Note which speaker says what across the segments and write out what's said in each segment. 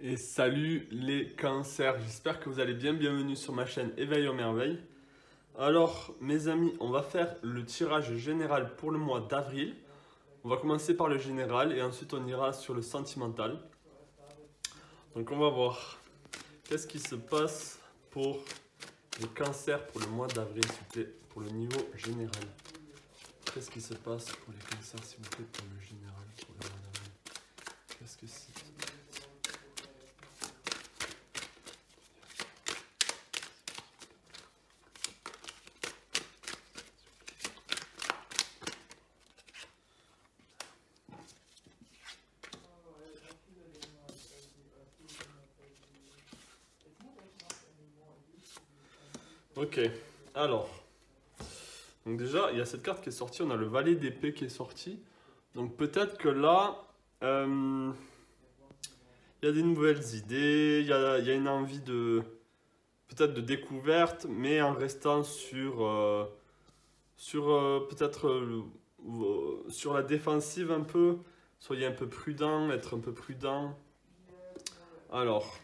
Speaker 1: Et salut les cancers, j'espère que vous allez bien, bienvenue sur ma chaîne Éveil aux merveilles. Alors mes amis, on va faire le tirage général pour le mois d'avril. On va commencer par le général et ensuite on ira sur le sentimental. Donc on va voir qu'est-ce qui se passe pour les cancers pour le mois d'avril, s'il vous plaît, pour le niveau général. Qu'est-ce qui se passe pour les cancers, s'il vous plaît, pour le général, pour le mois d'avril. Qu'est-ce que c'est? Ok, alors, donc déjà, il y a cette carte qui est sortie, on a le valet d'épée qui est sorti. Donc peut-être que là, il y a des nouvelles idées, il y a une envie de, peut-être de découverte, mais en restant sur peut-être sur la défensive un peu. Soyez un peu prudent, être un peu prudent. Alors,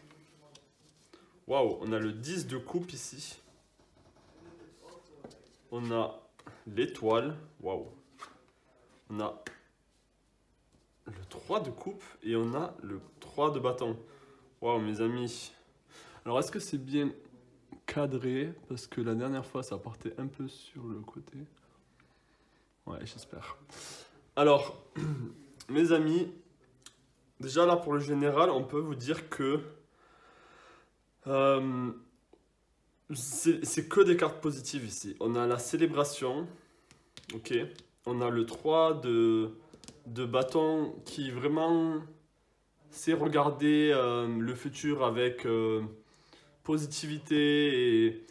Speaker 1: waouh, on a le 10 de coupe ici. On a l'étoile, waouh. On a le 3 de coupe et on a le 3 de bâton. Waouh mes amis. Alors est-ce que c'est bien cadré? Parce que la dernière fois ça partait un peu sur le côté. Ouais, j'espère. Alors, mes amis, déjà là pour le général, on peut vous dire que c'est que des cartes positives ici. On a la célébration, ok. On a le 3 de bâton qui vraiment sait regarder le futur avec positivité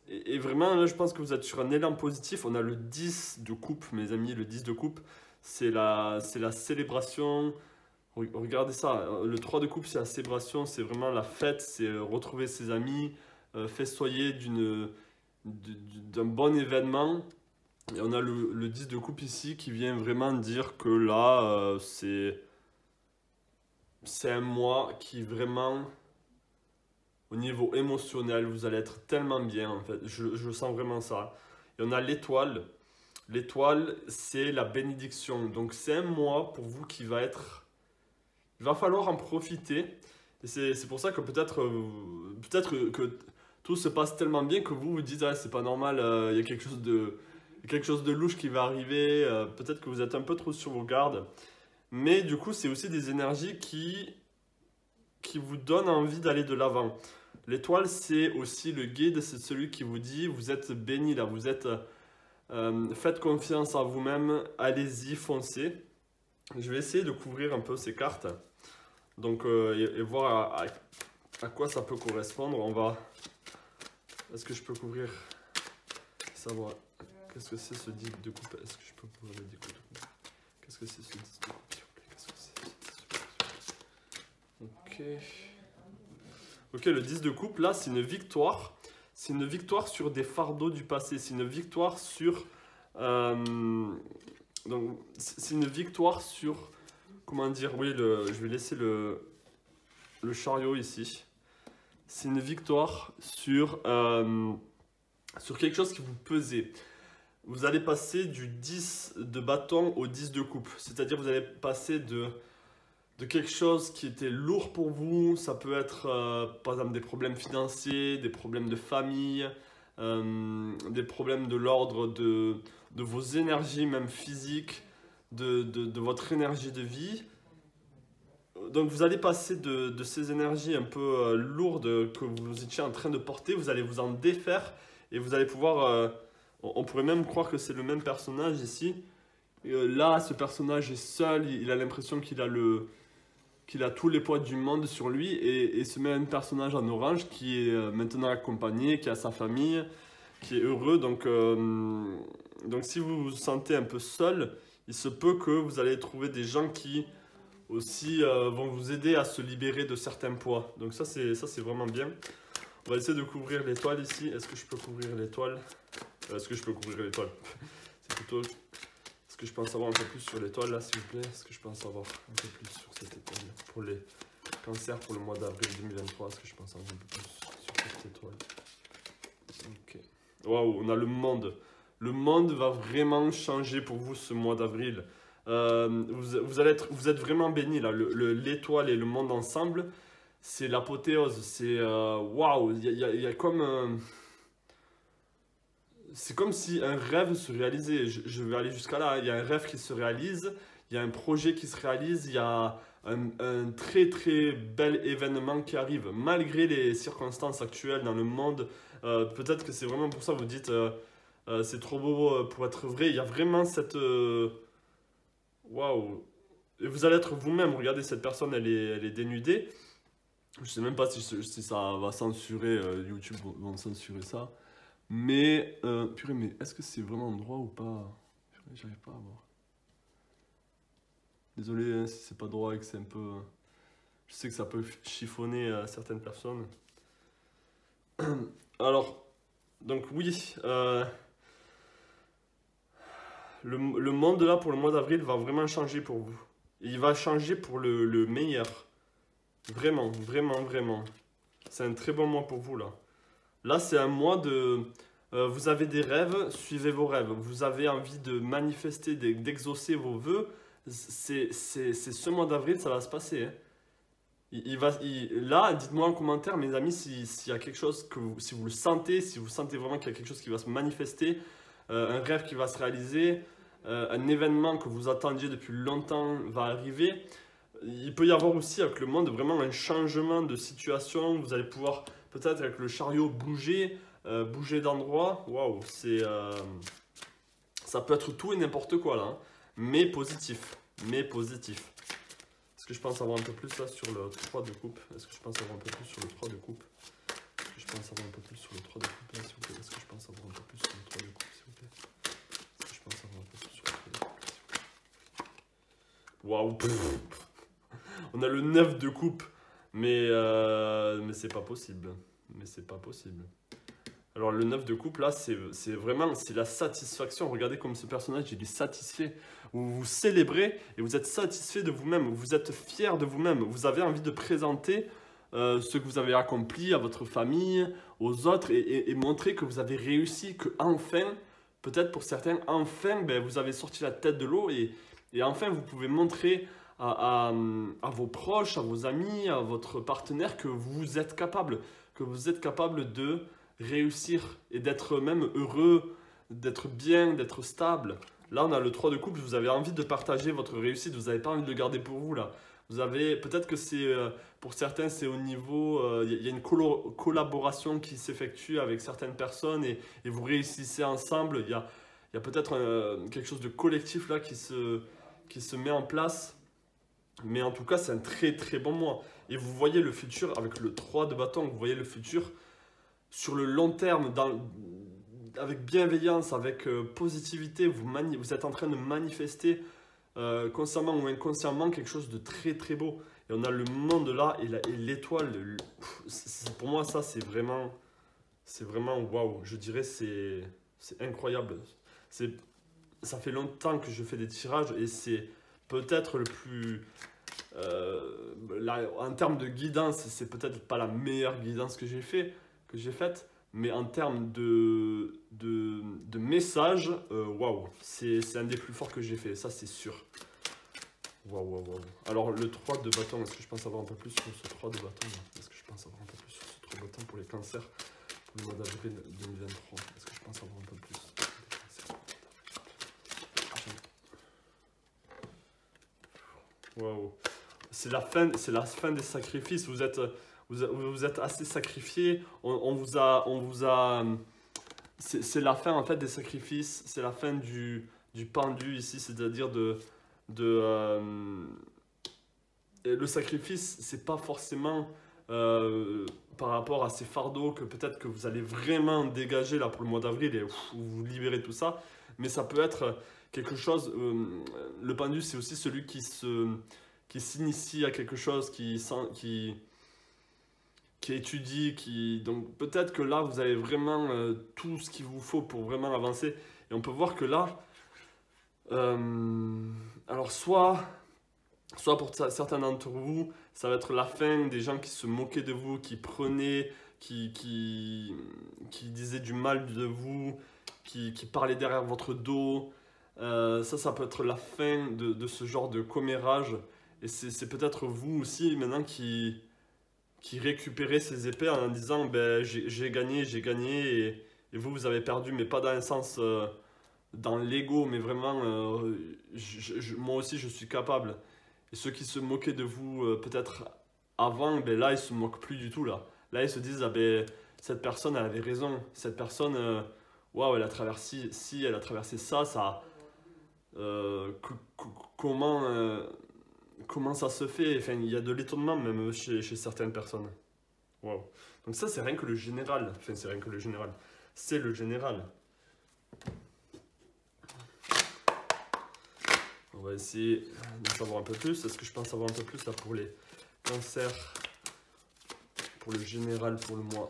Speaker 1: et vraiment là je pense que vous êtes sur un élan positif. On a le 10 de coupe mes amis, le 10 de coupe c'est la célébration. Regardez ça, le 3 de coupe c'est la célébration, c'est vraiment la fête, c'est retrouver ses amis, festoyer d'un bon événement. Et on a le 10 de coupe ici qui vient vraiment dire que là c'est un mois qui vraiment au niveau émotionnel vous allez être tellement bien en fait, je sens vraiment ça. Et on a l'étoile. L'étoile c'est la bénédiction, donc c'est un mois pour vous qui va être, il va falloir en profiter. Et c'est pour ça que peut-être que tout se passe tellement bien que vous vous dites ah, c'est pas normal, il y a quelque chose de louche qui va arriver, peut-être que vous êtes un peu trop sur vos gardes. Mais du coup, c'est aussi des énergies qui vous donnent envie d'aller de l'avant. L'étoile, c'est aussi le guide, c'est celui qui vous dit vous êtes béni là, vous êtes, faites confiance à vous-même, allez-y, foncez. Je vais essayer de couvrir un peu ces cartes. Donc, et voir à quoi ça peut correspondre. On va. Est-ce que je peux couvrir? Savoir. Qu'est-ce que c'est ce 10 de coupe? Est-ce que je peux couvrir le 10 de coupe? Qu'est-ce que c'est ce 10 de coupe? Qu'est-ce que c'est? Ok. Ok, le 10 de coupe, là, c'est une victoire. C'est une victoire sur des fardeaux du passé. C'est une victoire sur. Donc, c'est une victoire sur. Comment dire? Oui, je vais laisser le chariot ici. C'est une victoire sur quelque chose qui vous pesait. Vous allez passer du 10 de bâton au 10 de coupe. C'est-à-dire vous allez passer de quelque chose qui était lourd pour vous. Ça peut être par exemple des problèmes financiers, des problèmes de famille, des problèmes de l'ordre de vos énergies même physiques, de votre énergie de vie. Donc vous allez passer de ces énergies un peu lourdes que vous étiez en train de porter, vous allez vous en défaire et vous allez pouvoir, on pourrait même croire que c'est le même personnage ici. Là, ce personnage est seul, il a l'impression qu'il a tous les poids du monde sur lui et ce même personnage en orange qui est maintenant accompagné, qui a sa famille, qui est heureux. Donc si vous vous sentez un peu seul, il se peut que vous allez trouver des gens qui aussi vont vous aider à se libérer de certains poids. Donc ça c'est vraiment bien. On va essayer de couvrir l'étoile ici. Est-ce que je peux couvrir l'étoile? Est-ce que je peux couvrir l'étoile? C'est plutôt... Est-ce que je peux en savoir un peu plus sur l'étoile là s'il vous plaît? Est-ce que je peux en savoir un peu plus sur cette étoile pour les Cancer pour le mois d'avril 2023. Est-ce que je peux en savoir un peu plus sur cette étoile? Ok. Waouh, on a le monde. Le monde va vraiment changer pour vous ce mois d'avril. Vous êtes vraiment bénis là. L'étoile et le monde ensemble, c'est l'apothéose. C'est waouh. Il y a comme. C'est comme si un rêve se réalisait. Je vais aller jusqu'à là. Il y a un rêve qui se réalise. Il y a un projet qui se réalise. Il y a un très très bel événement qui arrive. Malgré les circonstances actuelles dans le monde. Peut-être que c'est vraiment pour ça que vous dites c'est trop beau pour être vrai. Il y a vraiment cette. Waouh! Et vous allez être vous-même. Regardez, cette personne, elle est dénudée. Je sais même pas si ça va censurer. YouTube vont censurer ça. Mais, purée, mais est-ce que c'est vraiment droit ou pas? Purée, j'arrive pas à voir. Désolé hein, si c'est pas droit et que c'est un peu. Je sais que ça peut chiffonner certaines personnes. Alors, donc oui, le monde là pour le mois d'avril va vraiment changer pour vous. Il va changer pour le meilleur. Vraiment, vraiment, vraiment. C'est un très bon mois pour vous là. Là, c'est un mois de. Vous avez des rêves, suivez vos rêves. Vous avez envie de manifester, d'exaucer vos vœux. C'est ce mois d'avril, ça va se passer. Hein. Là, dites-moi en commentaire, mes amis, s'il y a quelque chose si vous le sentez, si vous sentez vraiment qu'il y a quelque chose qui va se manifester, un rêve qui va se réaliser, un événement que vous attendiez depuis longtemps va arriver. Il peut y avoir aussi avec le monde vraiment un changement de situation. Vous allez pouvoir peut-être avec le chariot bouger d'endroit. Waouh, ça peut être tout et n'importe quoi là, hein. Mais positif, mais positif. Est-ce que je pense avoir un peu plus là sur le 3 de coupe? Est-ce que je pense avoir un peu plus sur le 3 de coupe? Est-ce que je pense avoir un peu plus sur le 3 de coupe là, s'il vous plaît? Est-ce que je pense avoir un peu plus sur le 3 de coupe, s'il vous plaît? Est-ce que je pense avoir un peu plus sur le 3 de coupe, s'il vous plaît? Waouh! On a le 9 de coupe, mais c'est pas possible. Mais c'est pas possible. Alors le 9 de coupe là, c'est vraiment la satisfaction. Regardez comme ce personnage, il est satisfait. Vous célébrez et vous êtes satisfait de vous-même. Vous êtes fier de vous-même. Vous avez envie de présenter ce que vous avez accompli à votre famille, aux autres et montrer que vous avez réussi, que enfin, peut-être pour certains, enfin, ben, vous avez sorti la tête de l'eau et enfin vous pouvez montrer à vos proches, à vos amis, à votre partenaire que vous êtes capable, de réussir et d'être même heureux, d'être bien, d'être stable. Là, on a le 3 de coupe, vous avez envie de partager votre réussite, vous n'avez pas envie de le garder pour vous là. Vous avez, peut-être que c'est, pour certains, c'est au niveau, il y a une collaboration qui s'effectue avec certaines personnes et vous réussissez ensemble. Il y a peut-être quelque chose de collectif là qui se met en place. Mais en tout cas, c'est un très très bon mois. Et vous voyez le futur avec le 3 de bâton, vous voyez le futur sur le long terme, avec bienveillance, avec positivité, vous êtes en train de manifester consciemment ou inconsciemment quelque chose de très très beau. Et on a le monde là et l'étoile. Pour moi, ça, c'est vraiment waouh. Je dirais c'est incroyable. Ça fait longtemps que je fais des tirages et c'est peut-être le plus... en termes de guidance, c'est peut-être pas la meilleure guidance que j'ai faite, mais en termes de message, waouh, c'est un des plus forts que j'ai fait, ça c'est sûr. Waouh, waouh, waouh. Alors le 3 de bâton, est-ce que je pense avoir un peu plus sur ce 3 de bâton? Est-ce que je pense avoir un peu plus sur ce 3 de bâton pour les cancers pour le mois d'avril 2023? Est-ce que je pense avoir un peu plus? Waouh. C'est la fin des sacrifices. Vous êtes assez sacrifié. On vous a. C'est la fin en fait des sacrifices. C'est la fin du pendu ici, c'est-à-dire le sacrifice, c'est pas forcément par rapport à ces fardeaux que peut-être que vous allez vraiment dégager là pour le mois d'avril et vous libérer tout ça. Mais ça peut être quelque chose. Le pendu, c'est aussi celui qui s'initie à quelque chose, qui étudie, donc peut-être que là vous avez vraiment tout ce qu'il vous faut pour vraiment avancer. Et on peut voir que là, alors soit pour certains d'entre vous, Ça va être la fin des gens qui se moquaient de vous, qui prenaient, qui disaient du mal de vous, qui parlaient derrière votre dos. Ça peut être la fin de ce genre de commérage. Et c'est peut-être vous aussi maintenant qui récupérez ces épées en disant ben, j'ai gagné, et vous, vous avez perdu, mais pas dans un sens dans l'ego, mais vraiment moi aussi je suis capable. Et ceux qui se moquaient de vous peut-être avant, ben là ils se moquent plus du tout là. Là ils se disent ah ben cette personne elle avait raison, cette personne waouh elle a traversé si elle a traversé ça comment comment ça se fait? Enfin, il y a de l'étonnement même chez certaines personnes. Wow. Donc ça, c'est rien que le général. Enfin, c'est rien que le général. C'est le général. On va essayer d'en savoir un peu plus. Est-ce que je peux en savoir un peu plus là pour les cancers, pour le général, pour le mois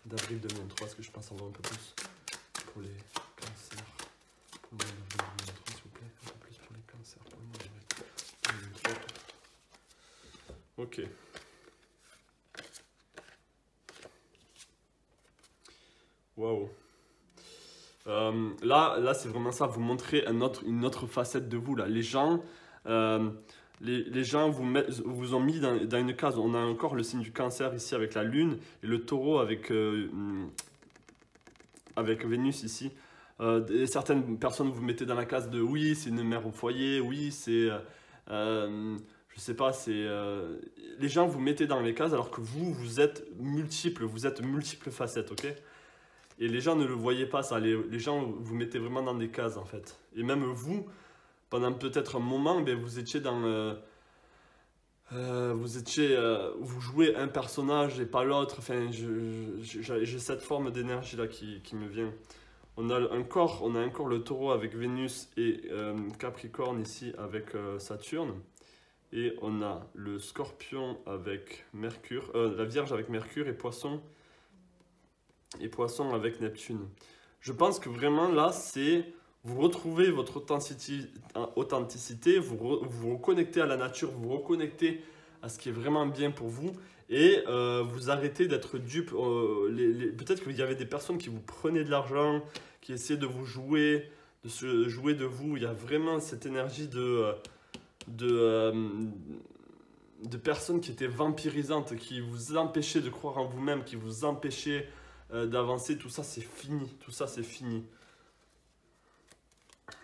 Speaker 1: d'avril 2023? Est-ce que je peux en savoir un peu plus pour les cancers, pour le mois d'avril 2023, s'il vous plaît? Un peu plus pour les cancers, pour le mois d'avril 2023. Ok. Waouh. Là c'est vraiment ça, vous montrez une autre facette de vous là. Les gens vous ont mis dans une case. On a encore le signe du cancer ici avec la lune et le taureau avec Vénus ici. Certaines personnes vous mettez dans la case de oui, c'est une mère au foyer, oui, c'est je sais pas, les gens vous mettez dans les cases alors que vous êtes multiples facettes, ok? Et les gens ne le voyaient pas ça, les gens vous mettez vraiment dans des cases en fait. Et même vous, pendant peut-être un moment, ben, vous étiez dans vous jouez un personnage et pas l'autre. Enfin, j'ai cette forme d'énergie là qui me vient. On a encore le taureau avec Vénus et Capricorne ici avec Saturne. Et on a le scorpion avec Mercure, la Vierge avec Mercure et Poisson avec Neptune. Je pense que vraiment là, c'est vous retrouvez votre authenticité, vous reconnectez à la nature, vous reconnectez à ce qui est vraiment bien pour vous et vous arrêtez d'être dupe. Peut-être qu'il y avait des personnes qui vous prenaient de l'argent, qui essayaient de vous jouer, de se jouer de vous. Il y a vraiment cette énergie de personnes qui étaient vampirisantes, qui vous empêchaient de croire en vous-même, qui vous empêchaient d'avancer. Tout ça, c'est fini. Tout ça, c'est fini.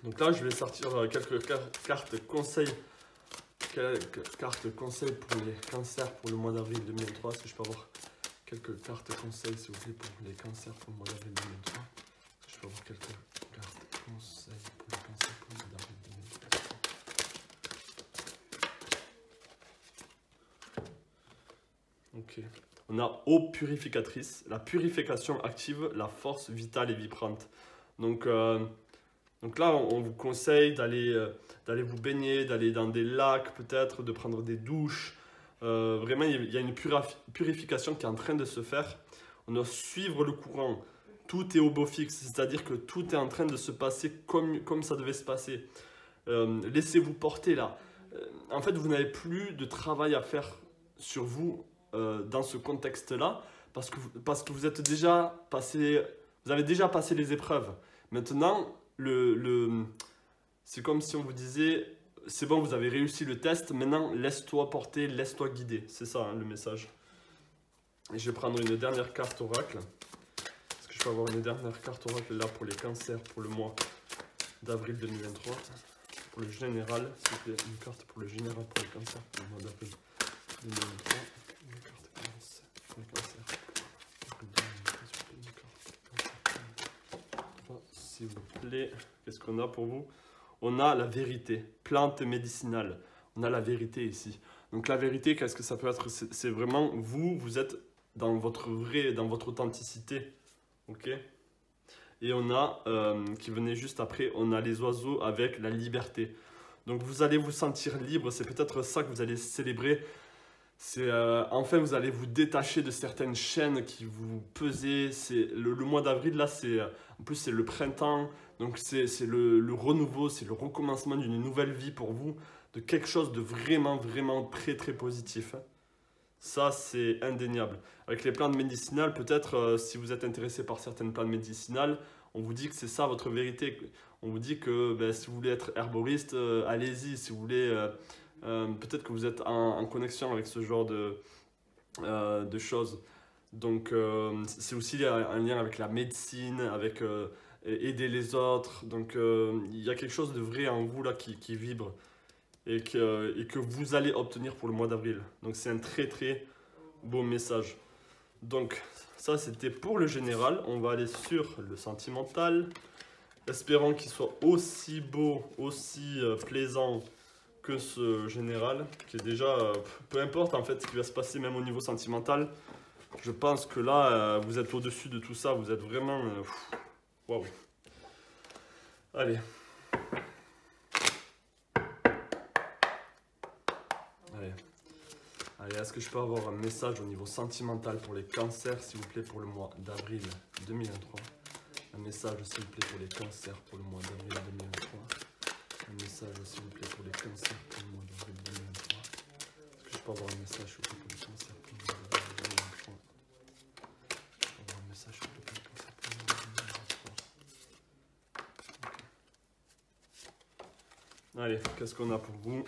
Speaker 1: Donc là, je vais sortir quelques cartes conseils. Quelques cartes conseils pour les cancers pour le mois d'avril 2023. Est-ce que je peux avoir quelques cartes conseils, s'il vous plaît, pour les cancers pour le mois d'avril 2023? Est-ce que je peux avoir quelques cartes conseils pour les cancers pour le mois d'avril 2023? Ok. On a eau purificatrice. La purification active la force vitale et vibrante. Donc là, on vous conseille d'aller vous baigner, d'aller dans des lacs peut-être, de prendre des douches. Vraiment, il y a une purification qui est en train de se faire. On doit suivre le courant. Tout est au beau fixe, c'est-à-dire que tout est en train de se passer comme ça devait se passer. Laissez-vous porter là. En fait, vous n'avez plus de travail à faire sur vous dans ce contexte-là parce que vous êtes déjà passé, vous avez déjà passé les épreuves. Maintenant, c'est comme si on vous disait c'est bon, vous avez réussi le test, maintenant laisse-toi porter, laisse-toi guider. C'est ça hein, le message. Et je vais prendre une dernière carte oracle. Est-ce que je peux avoir une dernière carte oracle là pour les cancers pour le mois d'avril 2023? Pour le général, s'il vous plaît, une carte pour le général pour les cancers pour le mois d'avril 2023. Une carte pour les cancers. S'il vous plaît, qu'est-ce qu'on a pour vous? On a la vérité, plante médicinale. On a la vérité ici. Donc la vérité, qu'est-ce que ça peut être? C'est vraiment vous êtes dans votre vrai, dans votre authenticité. Ok? Et on a, qui venait juste après, on a les oiseaux avec la liberté. Donc vous allez vous sentir libre, c'est peut-être ça que vous allez célébrer. C'est enfin vous allez vous détacher de certaines chaînes qui vous pesaient. C'est le mois d'avril là, en plus c'est le printemps, donc c'est le renouveau, c'est le recommencement d'une nouvelle vie pour vous. de quelque chose de vraiment, vraiment très, très positif. Hein. Ça, c'est indéniable. Avec les plantes médicinales, peut-être, si vous êtes intéressé par certaines plantes médicinales, on vous dit que c'est ça votre vérité. On vous dit que ben, si vous voulez être herboriste, allez-y. Si vous voulez, peut-être que vous êtes en connexion avec ce genre de choses. Donc, c'est aussi un lien avec la médecine, avec aider les autres. Donc, il y a quelque chose de vrai en vous là qui vibre et que vous allez obtenir pour le mois d'avril. Donc, c'est un très très beau message. Donc, ça c'était pour le général. On va aller sur le sentimental. Espérons qu'il soit aussi beau, aussi plaisant que ce général, qui est déjà, peu importe en fait ce qui va se passer même au niveau sentimental. Je pense que là, vous êtes au-dessus de tout ça, vous êtes vraiment... Waouh. Allez. Allez. Allez, est-ce que je peux avoir un message au niveau sentimental pour les cancers, s'il vous plaît, pour le mois d'avril 2023? Un message, s'il vous plaît, pour les cancers pour le mois d'avril 2023. Un message, s'il vous plaît, pour les cancers pour le mois d'avril 2023. Est-ce que je peux avoir un message, s'il vous plaît, pour les cancers pour le mois d'avril 2023? Un message, s'il vous plaît, pour les cancers pour le mois d'avril 2023. Allez, qu'est-ce qu'on a pour vous?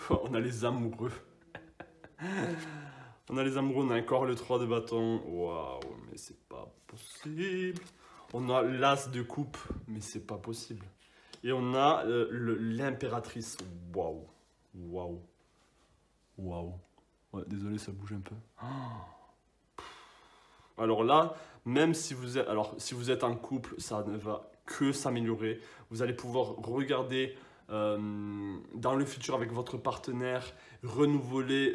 Speaker 1: On a les amoureux. On a les amoureux, on a encore le 3 de bâton. Waouh, mais c'est pas possible. On a l'as de coupe, mais c'est pas possible. Et on a l'impératrice. Waouh, waouh, waouh. Ouais, désolé, ça bouge un peu. Alors là, même si vous êtes en couple, ça ne va que s'améliorer. Vous allez pouvoir regarder dans le futur avec votre partenaire, renouveler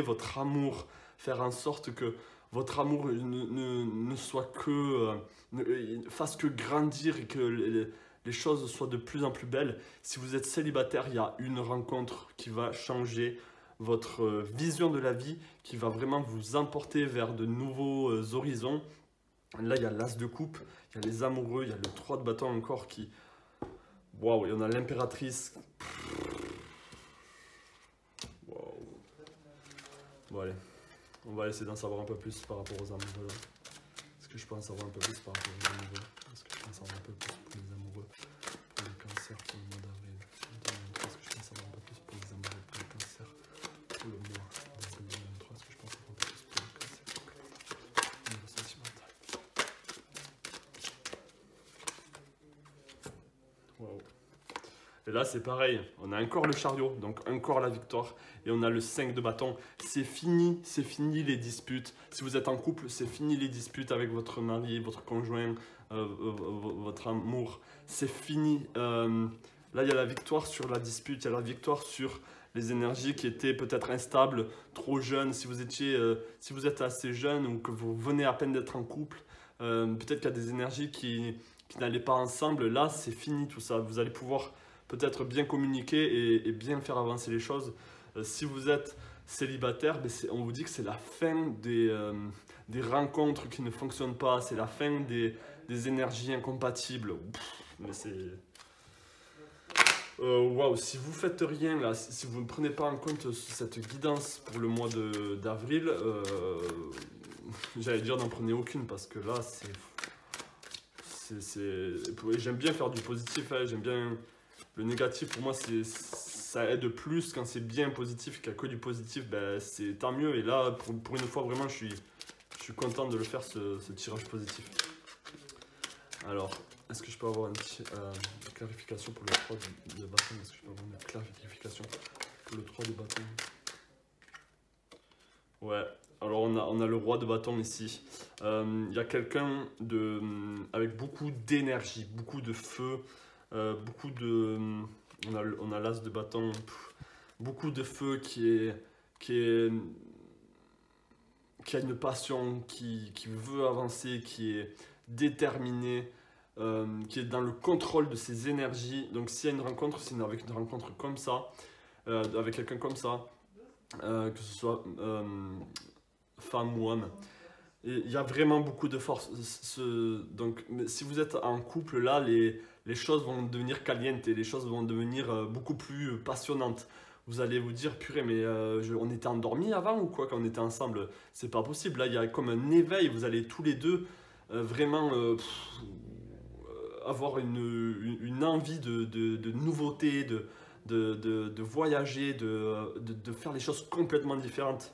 Speaker 1: votre amour, faire en sorte que votre amour ne soit que, ne fasse que grandir et que les choses soient de plus en plus belles. Si vous êtes célibataire, il y a une rencontre qui va changer votre vision de la vie, qui va vraiment vous emporter vers de nouveaux horizons. Là, il y a l'as de coupe, il y a les amoureux, il y a le 3 de bâton encore qui... Waouh, il y en a l'impératrice. Waouh. Bon, allez, on va essayer d'en savoir un peu plus par rapport aux amoureux. Est-ce que je peux en savoir un peu plus par rapport aux amoureux? Est-ce que je peux en savoir un peu plus pour les amoureux? Pour les cancers, pour le mois d'avril 2023? Est-ce que je peux en savoir un peu plus pour les amoureux? Pour les cancers, pour le mois d'avril 2023? Est-ce que je peux en savoir un peu plus pour les cancers? Au niveau sentimental. Waouh. Et là, c'est pareil. On a encore le chariot, donc encore la victoire. Et on a le 5 de bâton. C'est fini les disputes. Si vous êtes en couple, c'est fini les disputes avec votre mari, votre conjoint, votre amour. C'est fini. Là, il y a la victoire sur la dispute. Il y a la victoire sur les énergies qui étaient peut-être instables, trop jeunes. Si vous êtes assez jeune ou que vous venez à peine d'être en couple, peut-être qu'il y a des énergies qui n'allaient pas ensemble. Là, c'est fini tout ça. Vous allez pouvoir peut-être bien communiquer et bien faire avancer les choses. Si vous êtes célibataire, on vous dit que c'est la fin des rencontres qui ne fonctionnent pas, c'est la fin des énergies incompatibles. Mais c'est... Waouh, si vous faites rien là, si vous ne prenez pas en compte cette guidance pour le mois d'avril, j'allais dire n'en prenez aucune parce que là j'aime bien faire du positif, hein, j'aime bien... Le négatif, pour moi, ça aide plus quand c'est bien positif, qu'il n'y a que du positif, ben, c'est tant mieux. Et là, pour une fois, vraiment, je suis content de le faire, ce tirage positif. Alors, est-ce que je peux avoir une clarification pour le 3 de bâton? Est-ce que je peux avoir une clarification pour le 3 de bâton? Ouais, alors on a le roi de bâton ici. Il y a quelqu'un avec beaucoup d'énergie, beaucoup de feu. Beaucoup de... On a l'as de bâton, beaucoup de feu qui a une passion, qui veut avancer, qui est déterminé, qui est dans le contrôle de ses énergies. Donc s'il y a une rencontre, c'est avec une rencontre comme ça, avec quelqu'un comme ça, que ce soit femme ou homme. Et il y a vraiment beaucoup de force. Donc si vous êtes en couple là, les les choses vont devenir calientes, les choses vont devenir beaucoup plus passionnantes. Vous allez vous dire, purée, mais on était endormis avant ou quoi quand on était ensemble? C'est pas possible. Là, il y a comme un éveil. Vous allez tous les deux vraiment avoir une envie de nouveauté, de voyager, de faire les choses complètement différentes.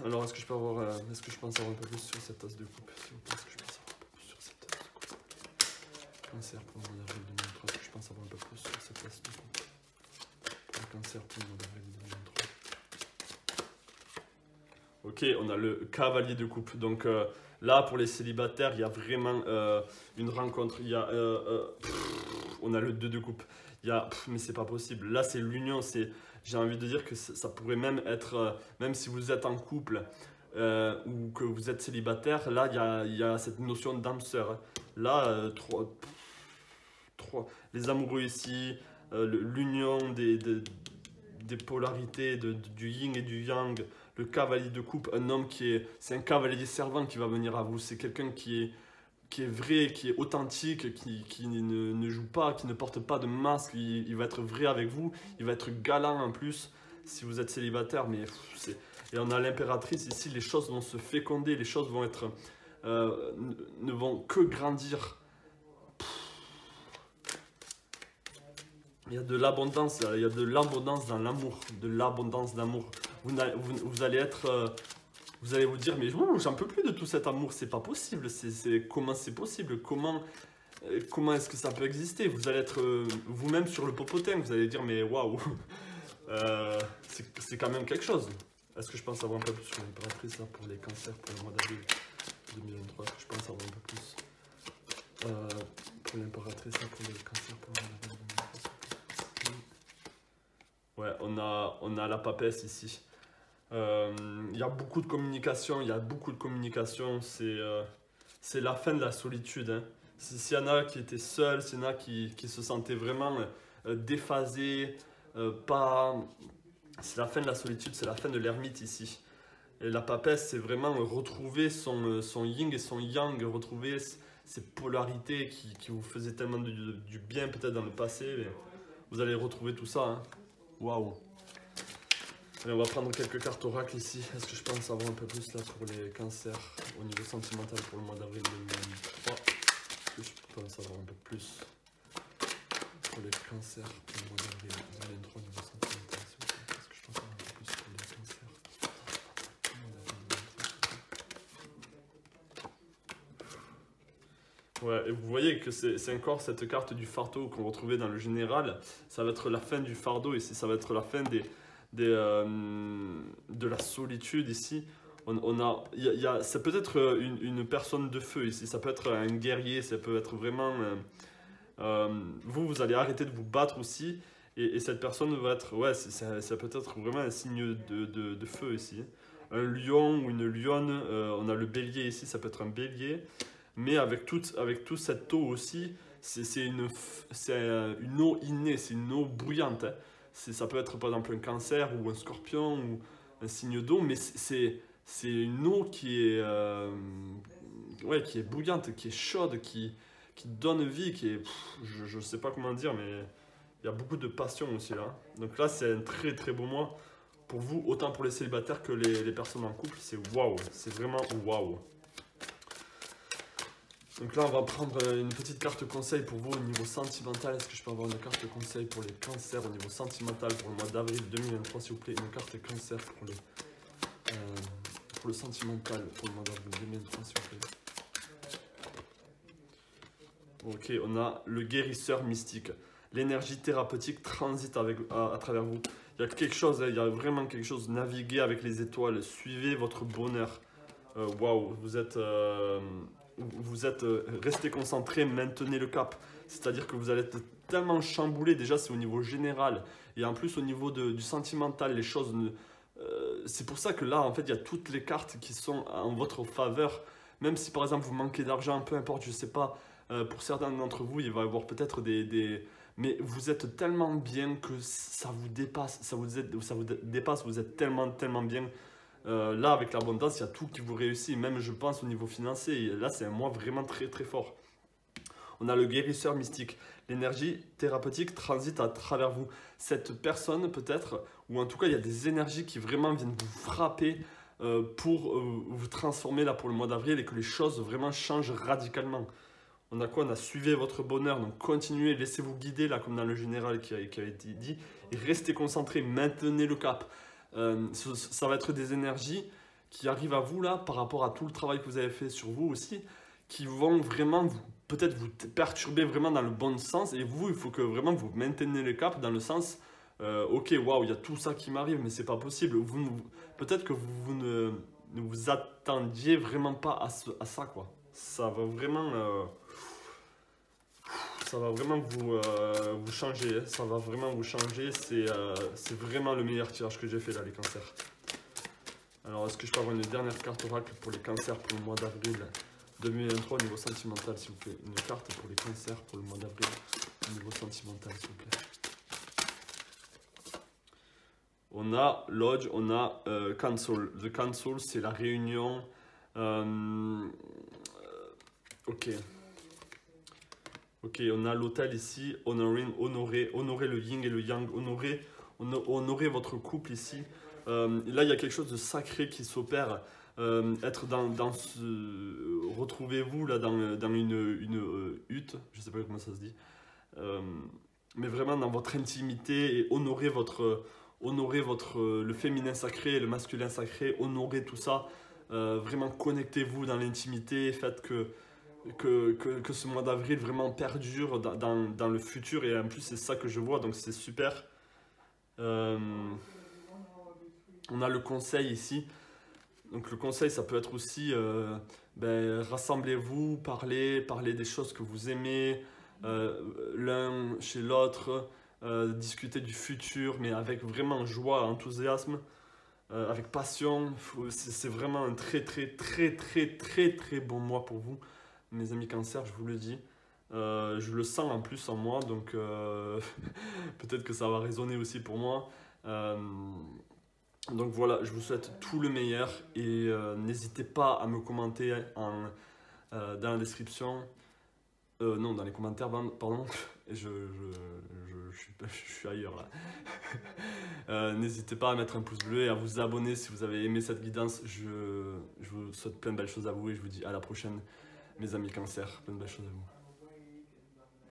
Speaker 1: Alors, est-ce que je peux avoir, est-ce que je pense avoir un peu plus sur cette tasse de coupe? S'il vous plaît, est-ce que je pense avoir un peu plus sur cette tasse de coupe? Cancer pour le mois d'avril 2023. Est-ce que je pense avoir un peu plus sur cette tasse de coupe? Pour le cancer pour le mois d'avril 2023. Ok, on a le cavalier de coupe. Donc là, pour les célibataires, il y a vraiment une rencontre. Il y a, on a le 2 de coupe. Il y a, mais c'est pas possible. Là, c'est l'union. J'ai envie de dire que ça pourrait même être, même si vous êtes en couple ou que vous êtes célibataire, là, il y a cette notion d'âme sœur. Hein. Là, les amoureux ici, l'union des polarités, du yin et du yang, le cavalier de coupe, un homme c'est un cavalier servant qui va venir à vous. C'est quelqu'un qui est vrai, qui est authentique, qui ne joue pas, qui ne porte pas de masque, il va être vrai avec vous, il va être galant en plus si vous êtes célibataire. Et on a l'impératrice ici, les choses vont se féconder, les choses vont être, ne vont que grandir. Il y a de l'abondance dans l'amour, de l'abondance d'amour. Vous allez être... Vous allez vous dire, mais j'en peux plus de tout cet amour, c'est pas possible. Comment c'est possible? Comment est-ce que ça peut exister? Vous allez être vous-même sur le popotin, vous allez dire, mais waouh, c'est quand même quelque chose. Est-ce que je pense avoir un peu plus sur l'impératrice là, pour les cancers pour le mois d'avril 2023? Est-ce que je pense avoir un peu plus pour l'impératrice là, pour les cancers pour le mois d'avril 2023? Ouais, on a la papesse ici. Il y a beaucoup de communication, c'est la fin de la solitude. Hein. S'il y en a qui étaient seuls, s'il y en a qui se sentaient vraiment déphasés, c'est la fin de la solitude, c'est la fin de l'ermite ici. Et la papesse, c'est vraiment retrouver son yin et son yang, retrouver ces polarités qui vous faisaient tellement du bien peut-être dans le passé. Mais vous allez retrouver tout ça. Hein. Waouh! Allez, on va prendre quelques cartes oracles ici. Est-ce que je pense avoir un peu plus là pour les cancers au niveau sentimental pour le mois d'avril 2023? Est-ce que je pense avoir un peu plus pour les cancers pour le mois d'avril 2023 au niveau sentimental? Est-ce que je pense avoir un peu plus pour les cancers au mois d'avril 2023? Ouais, et vous voyez que c'est encore cette carte du fardeau qu'on retrouvait dans le général. Ça va être la fin du fardeau ici, ça va être la fin de la solitude ici. Ça peut être une personne de feu ici, ça peut être un guerrier, ça peut être vraiment... vous allez arrêter de vous battre aussi, et cette personne va être... Ouais, ça peut être vraiment un signe de feu ici. Un lion ou une lionne, on a le bélier ici, ça peut être un bélier, mais avec toute cette eau aussi, c'est une eau innée, c'est une eau bouillante. Hein. Ça peut être par exemple un cancer ou un scorpion ou un signe d'eau, mais c'est une eau qui est bouillante, qui est chaude, qui donne vie, je ne sais pas comment dire, mais il y a beaucoup de passion aussi là. Donc là, c'est un très très beau mois pour vous, autant pour les célibataires que les personnes en couple. C'est waouh, c'est vraiment waouh. Donc là, on va prendre une petite carte conseil pour vous au niveau sentimental. Est-ce que je peux avoir une carte conseil pour les cancers au niveau sentimental pour le mois d'avril 2023, s'il vous plaît? Une carte cancer pour le sentimental pour le mois d'avril 2023, s'il vous plaît. Ok, on a le guérisseur mystique. L'énergie thérapeutique transite à travers vous. Il y a quelque chose, il y a vraiment quelque chose. Naviguez avec les étoiles, suivez votre bonheur. Waouh, vous êtes resté concentré, maintenez le cap. C'est-à-dire que vous allez être tellement chamboulé, déjà c'est au niveau général. Et en plus au niveau du sentimental, les choses... c'est pour ça que là, en fait, il y a toutes les cartes qui sont en votre faveur. Même si par exemple vous manquez d'argent, peu importe, je sais pas, pour certains d'entre vous, il va y avoir peut-être mais vous êtes tellement bien que ça vous dépasse, ça vous dépasse, vous êtes tellement bien. Là, avec l'abondance, il y a tout qui vous réussit, même je pense au niveau financier. Là, c'est un mois vraiment très très fort. On a le guérisseur mystique. L'énergie thérapeutique transite à travers vous. Cette personne peut-être, ou en tout cas il y a des énergies qui vraiment viennent vous frapper pour vous transformer là pour le mois d'avril et que les choses vraiment changent radicalement. On a quoi? On a suivi votre bonheur, donc continuez, laissez-vous guider là comme dans le général qui a été dit, et restez concentrés, maintenez le cap. Ça va être des énergies qui arrivent à vous là par rapport à tout le travail que vous avez fait sur vous aussi, qui vont vraiment peut-être vous perturber vraiment dans le bon sens, et vous il faut que vraiment vous maintenez le cap dans le sens ok, waouh, il y a tout ça qui m'arrive mais c'est pas possible. Peut-être que vous ne vous attendiez vraiment pas à ça quoi. Ça va vraiment vous changer, hein. Ça va vraiment vous changer. C'est vraiment le meilleur tirage que j'ai fait là, les cancers. Alors, est-ce que je peux avoir une dernière carte oracle pour les cancers pour le mois d'avril 2023 au niveau sentimental, s'il vous plaît? Une carte pour les cancers pour le mois d'avril au niveau sentimental, s'il vous plaît. On a Lodge, on a Cancel. The Cancel, c'est la réunion. Ok. Ok, on a l'hôtel ici, honorer le yin et le yang, honorer votre couple ici. Là, il y a quelque chose de sacré qui s'opère. Retrouvez-vous là dans une hutte, je sais pas comment ça se dit, mais vraiment dans votre intimité et honorer le féminin sacré et le masculin sacré, honorer tout ça. Vraiment connectez-vous dans l'intimité, faites que ce mois d'avril vraiment perdure dans le futur, et en plus c'est ça que je vois, donc c'est super. On a le conseil ici, donc le conseil ça peut être aussi rassemblez-vous, parlez des choses que vous aimez l'un chez l'autre, discuter du futur mais avec vraiment joie, enthousiasme, avec passion. C'est vraiment un très bon mois pour vous, mes amis cancer, je vous le dis. Je le sens en plus en moi, donc peut-être que ça va résonner aussi pour moi. Donc voilà, je vous souhaite tout le meilleur, et n'hésitez pas à me commenter dans la description. Non, dans les commentaires, pardon. Je suis ailleurs là. N'hésitez pas à mettre un pouce bleu et à vous abonner si vous avez aimé cette guidance. Je vous souhaite plein de belles choses à vous, et je vous dis à la prochaine, mes amis cancer. Plein de belles choses à vous.